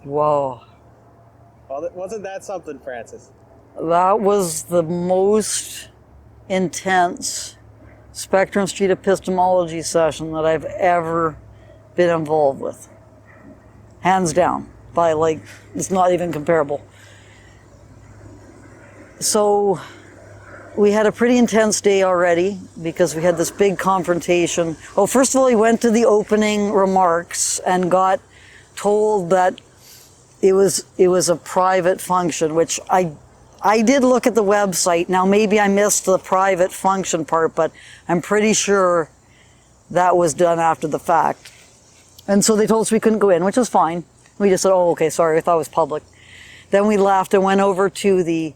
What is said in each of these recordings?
Whoa. Well, wasn't that something, Frances? That was the most intense Spectrum Street epistemology session that I've ever been involved with. Hands down. By like, it's not even comparable. So we had a pretty intense day already because we had this big confrontation. Well, first of all, he went to the opening remarks and got told that it was a private function, which I did look at the website. Now, maybe I missed the private function part, but I'm pretty sure that was done after the fact. And so they told us we couldn't go in, which was fine. We just said, oh, okay, sorry, I thought it was public. Then we left and went over to the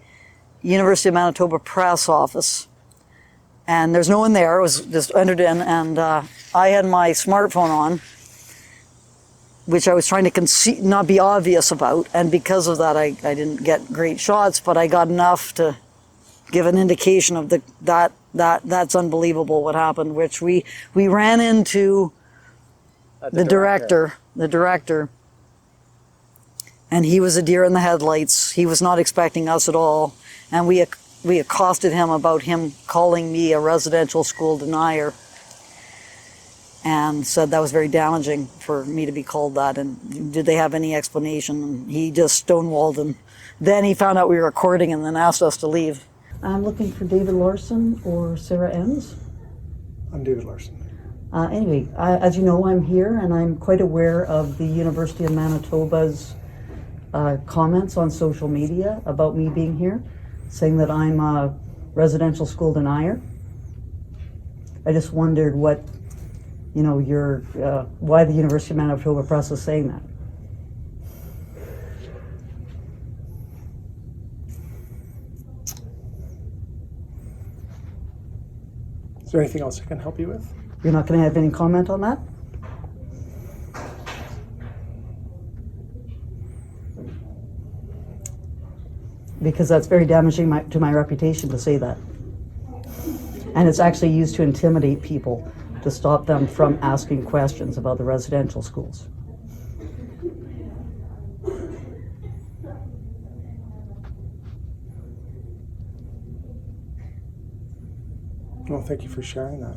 University of Manitoba Press office. And there's no one there. It was just entered in, and I had my smartphone on, which I was trying to not be obvious about, and because of that, I didn't get great shots, but I got enough to give an indication of that's unbelievable what happened, which we ran into the director, and he was a deer in the headlights. He was not expecting us at all, and we accosted him about him calling me a residential school denier, and said that was very damaging for me to be called that, and did they have any explanation? And he just stonewalled him. Then he found out we were recording and then asked us to leave. I'm looking for David Larsen or Sarah Enns. I'm David Larsen. Anyway, as you know, I'm here and I'm quite aware of the University of Manitoba's comments on social media about me being here, saying that I'm a residential school denier. I just wondered what why the University of Manitoba Press is saying that. Is there anything else I can help you with? You're not going to have any comment on that? Because that's very damaging to my reputation to say that. And it's actually used to intimidate people, to stop them from asking questions about the residential schools. Well, thank you for sharing that.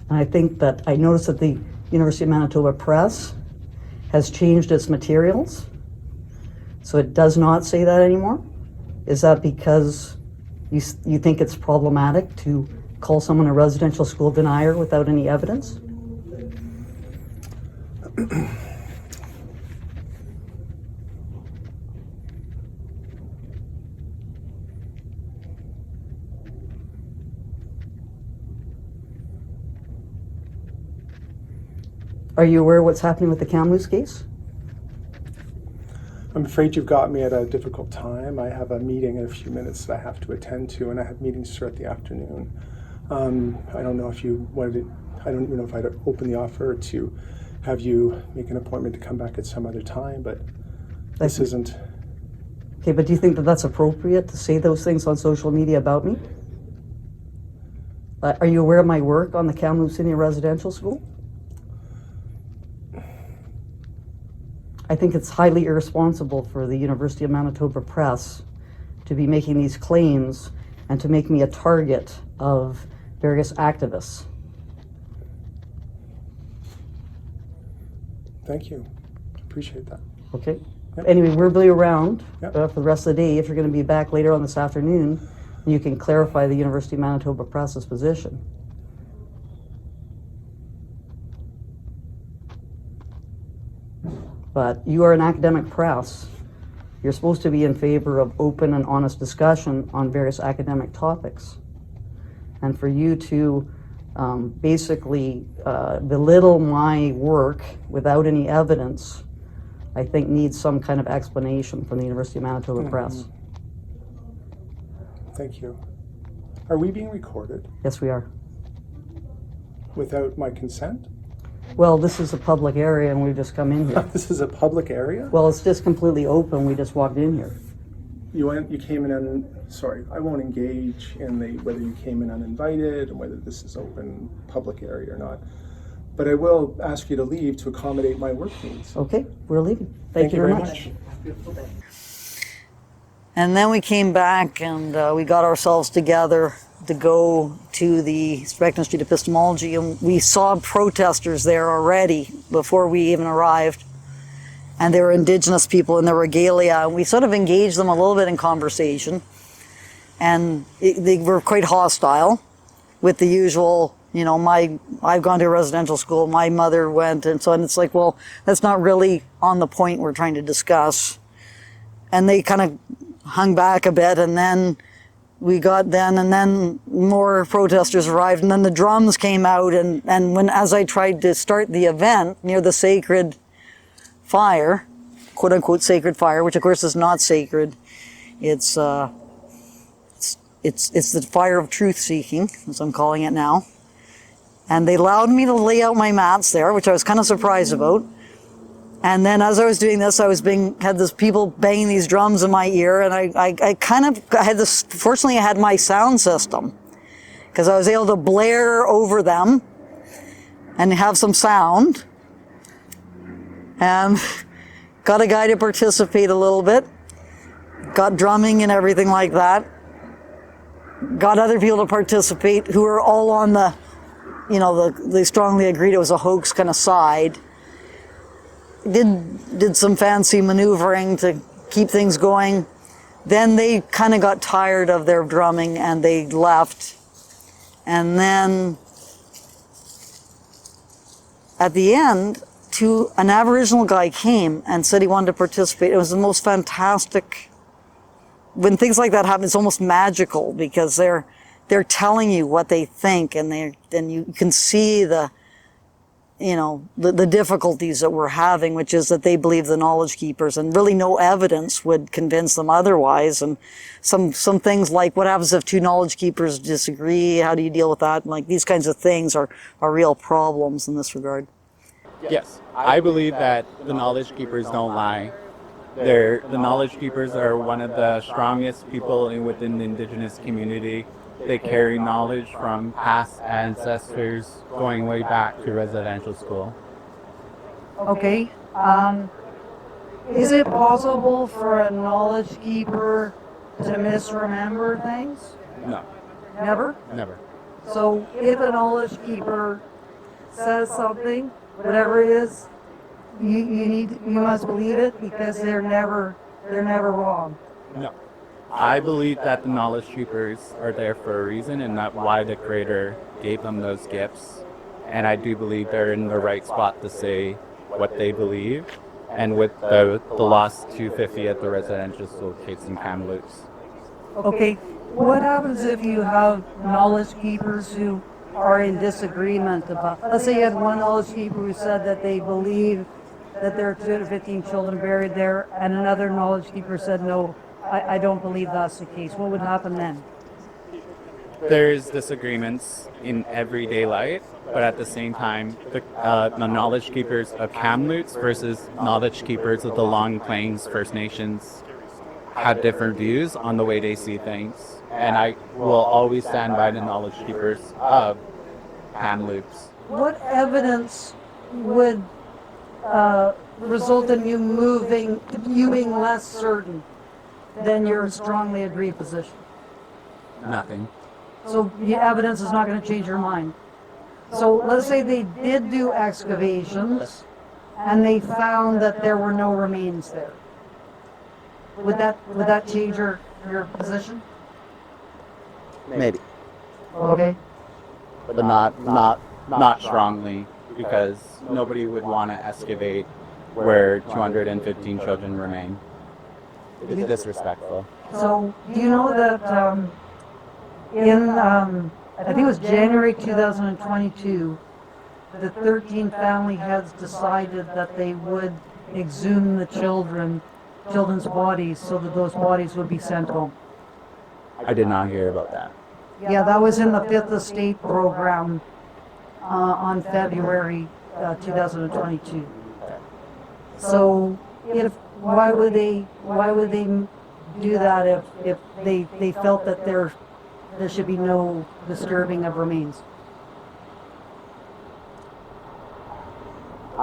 And I think that I noticed that the University of Manitoba Press has changed its materials, so it does not say that anymore. Is that because you think it's problematic to call someone a residential school denier without any evidence? Are you aware of what's happening with the Kamloops case? I'm afraid you've got me at a difficult time. I have a meeting in a few minutes that I have to attend to, and I have meetings throughout the afternoon. I don't know if you wanted to, I don't even know if I'd open the offer to have you make an appointment to come back at some other time, but this isn't. Okay, but do you think that that's appropriate to say those things on social media about me? Are you aware of my work on the Kamloops Senior Residential School? I think it's highly irresponsible for the University of Manitoba Press to be making these claims and to make me a target of various activists. Thank you. Appreciate that. Okay. Yep. Anyway, we'll be around Yep. For the rest of the day. If you're going to be back later on this afternoon, you can clarify the University of Manitoba Press's position. But you are an academic press. You're supposed to be in favor of open and honest discussion on various academic topics. And for you to basically belittle my work without any evidence, I think needs some kind of explanation from the University of Manitoba Press. Thank you. Are we being recorded Yes, we are. without my consent? Well, this is a public area and we've just come in here. This is a public area? Well, it's just completely open. We just walked in here. You came in sorry, I won't engage in whether you came in uninvited and whether this is open public area or not. but I will ask you to leave to accommodate my work needs. Okay, we're leaving. Thank you very much. And then we came back and we got ourselves together to go to the Spectrum Street Epistemology, and we saw protesters there already before we even arrived. And they were Indigenous people in their regalia, and we sort of engaged them a little bit in conversation. And they were quite hostile with the usual, you know, I've gone to a residential school, my mother went, and so on. It's like, well, that's not really on the point we're trying to discuss. And they kind of hung back a bit, and then and then more protesters arrived, and then the drums came out, and as I tried to start the event near the sacred fire, quote unquote sacred fire, which of course is not sacred, it's the fire of truth seeking, as I'm calling it now. And they allowed me to lay out my mats there, which I was kind of surprised about. And then as I was doing this, had this people banging these drums in my ear, and I had this, fortunately I had my sound system, because I was able to blare over them and have some sound, and got a guy to participate a little bit, got drumming and everything like that, got other people to participate who were all on the, you know, they strongly agreed it was a hoax kind of side. Did some fancy maneuvering to keep things going. Then they kind of got tired of their drumming and they left. And then at the end, an Aboriginal guy came and said he wanted to participate. It was the most fantastic. When things like that happen, it's almost magical, because they're telling you what they think, and you can see the difficulties that we're having, which is that they believe the knowledge keepers, and really no evidence would convince them otherwise. And some things like, what happens if two knowledge keepers disagree? How do you deal with that? And like these kinds of things are real problems in this regard. Yes, I believe that the knowledge keepers don't lie. The knowledge keepers are one of the strongest people within the Indigenous community. They carry knowledge from past ancestors going way back to residential school. Okay. Is it possible for a knowledge keeper to misremember things? No. Never? Never. So if a knowledge keeper says something, whatever it is, you must believe it, because they're never wrong. No. I believe that the knowledge keepers are there for a reason, and that's why the Creator gave them those gifts. And I do believe they're in the right spot to say what they believe. And with the lost 250 at the residential school kids in Kamloops. Okay. What happens if you have knowledge keepers who are in disagreement about, let's say you had one knowledge keeper who said that they believe that there are 215 children buried there, and another knowledge keeper said, no, I don't believe that's the case. What would happen then? There's disagreements in everyday life, but at the same time, the knowledge keepers of Kamloops versus knowledge keepers of the Long Plains First Nations have different views on the way they see things. And I will always stand by the knowledge keepers of Kamloops. What evidence would result in you being less certain than your strongly agreed position? Nothing. So the evidence is not going to change your mind. So let's say they did do excavations and they found that there were no remains there. Would that change your position? Maybe. Okay. But not strongly, because nobody would want to excavate where 215 children remain. It's disrespectful. So do you know that in I think it was January 2022, the 13 family heads decided that they would exhume the children's bodies so that those bodies would be sent home. I did not hear about that. Yeah, that was in the Fifth Estate program on February 2022. So why would they do that if they felt that there should be no disturbing of remains?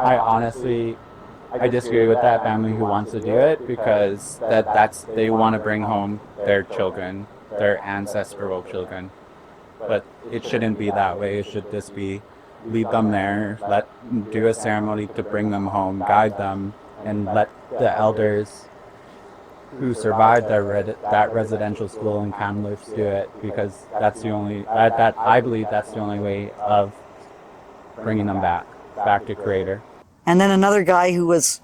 I disagree with that family who wants to do it, because they want to bring home their children, their ancestral children. But it shouldn't be that way. It should just be leave them there, do a ceremony to bring them home, guide them, and let the elders who survived that residential school in Kamloops do it, because that's the only, I believe that's the only way of bringing them back to Creator. And then another guy who was,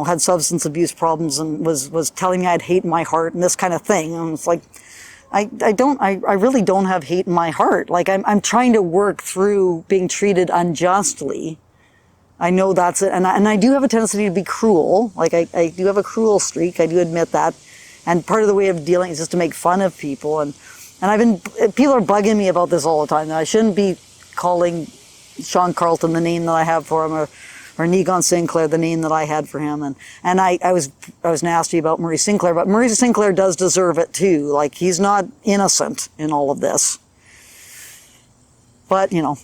had substance abuse problems and was telling me I had hate in my heart and this kind of thing. And it's like, I really don't have hate in my heart. Like I'm trying to work through being treated unjustly. I know that's it. And I do have a tendency to be cruel. Like I do have a cruel streak. I do admit that. And part of the way of dealing is just to make fun of people. And people are bugging me about this all the time. That I shouldn't be calling Sean Carlton the name that I have for him, or Negon Sinclair the name that I had for him. And I was nasty about Murray Sinclair, but Murray Sinclair does deserve it too. Like, he's not innocent in all of this. But, I'm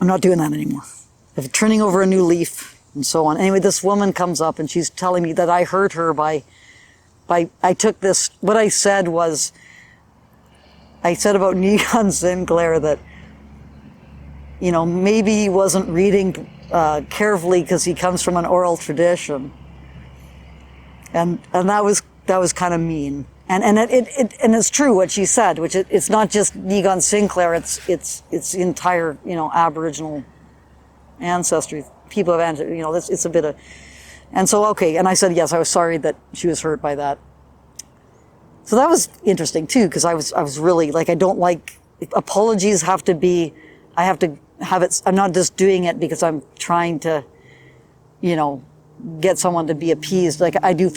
not doing that anymore. I'm turning over a new leaf and so on. Anyway, this woman comes up and she's telling me that I hurt her by I took this, what I said was, I said about Negon Sinclair that, maybe he wasn't reading carefully because he comes from an oral tradition, and that was kind of mean. And it's true what she said, which it's not just Negon Sinclair. It's the entire Aboriginal ancestry. People have it's a bit of, and so okay. And I said yes, I was sorry that she was hurt by that. So that was interesting too, because I was really like, I don't like apologies. Have to be. I have to have it. I'm not just doing it because I'm trying to, get someone to be appeased. Like I do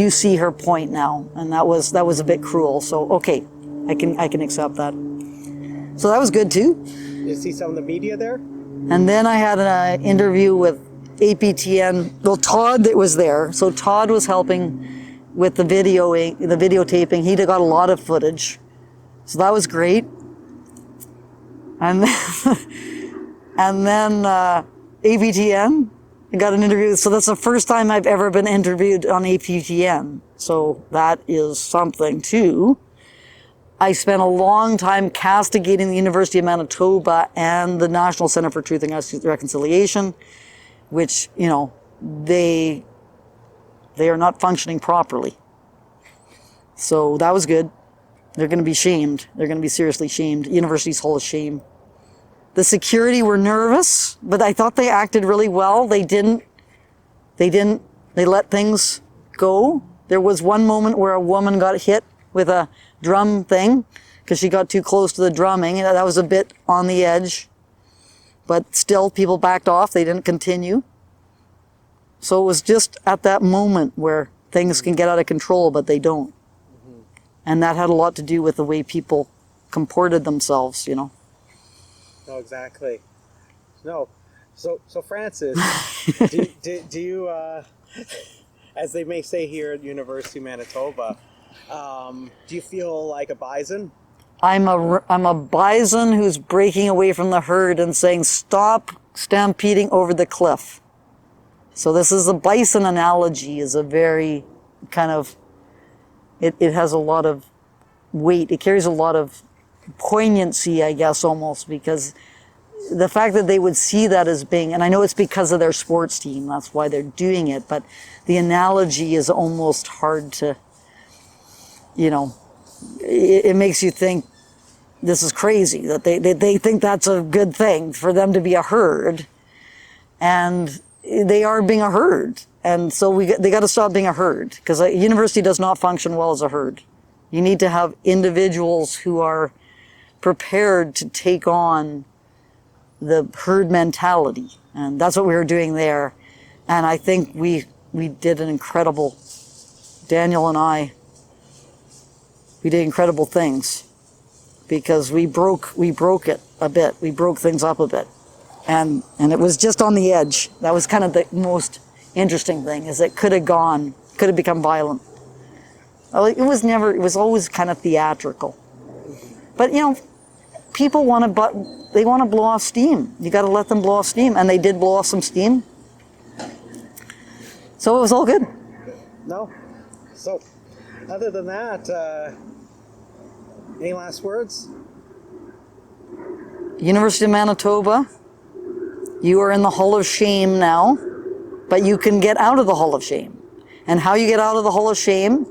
see her point now, and that was a bit cruel. So okay, I can accept that. So that was good too. Did you see some of the media there? And then I had an interview with APTN. Well, Todd that was there. So Todd was helping with the videotaping. He got a lot of footage, so that was great. And then APTN, I got an interview. So that's the first time I've ever been interviewed on APTN. So that is something too. I spent a long time castigating the University of Manitoba and the National Center for Truth and Reconciliation, which, they are not functioning properly. So that was good. They're going to be shamed. They're going to be seriously shamed. University's full of shame. The security were nervous, but I thought they acted really well. They let things go. There was one moment where a woman got hit with a drum thing because she got too close to the drumming. And that was a bit on the edge, but still people backed off. They didn't continue. So it was just at that moment where things can get out of control, but they don't. Mm-hmm. And that had a lot to do with the way people comported themselves, No, exactly. No. So Frances, do you, as they may say here at University of Manitoba, do you feel like a bison? I'm a bison who's breaking away from the herd and saying, stop stampeding over the cliff. So this is the bison analogy is a very kind of, it has a lot of weight. It carries a lot of poignancy, I guess, almost, because the fact that they would see that as being, and I know it's because of their sports team, that's why they're doing it, but the analogy is almost hard to, it makes you think this is crazy, that they think that's a good thing for them to be a herd, and they are being a herd. And so they got to stop being a herd, because a university does not function well as a herd. You need to have individuals who are prepared to take on the herd mentality. And that's what we were doing there. And I think we did an incredible, Daniel and I, we did incredible things because we broke it a bit. We broke things up a bit. And it was just on the edge. That was kind of the most interesting thing, is it could have become violent. It was always kind of theatrical. But people want to blow off steam. You got to let them blow off steam, and they did blow off some steam. So it was all good. No. So, other than that, any last words? University of Manitoba, you are in the Hall of Shame now, but you can get out of the Hall of Shame. And how you get out of the Hall of Shame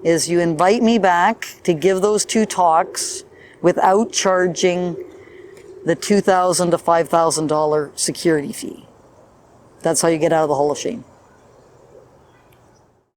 is you invite me back to give those 2 talks without charging the $2,000 to $5,000 security fee. That's how you get out of the Hall of Shame.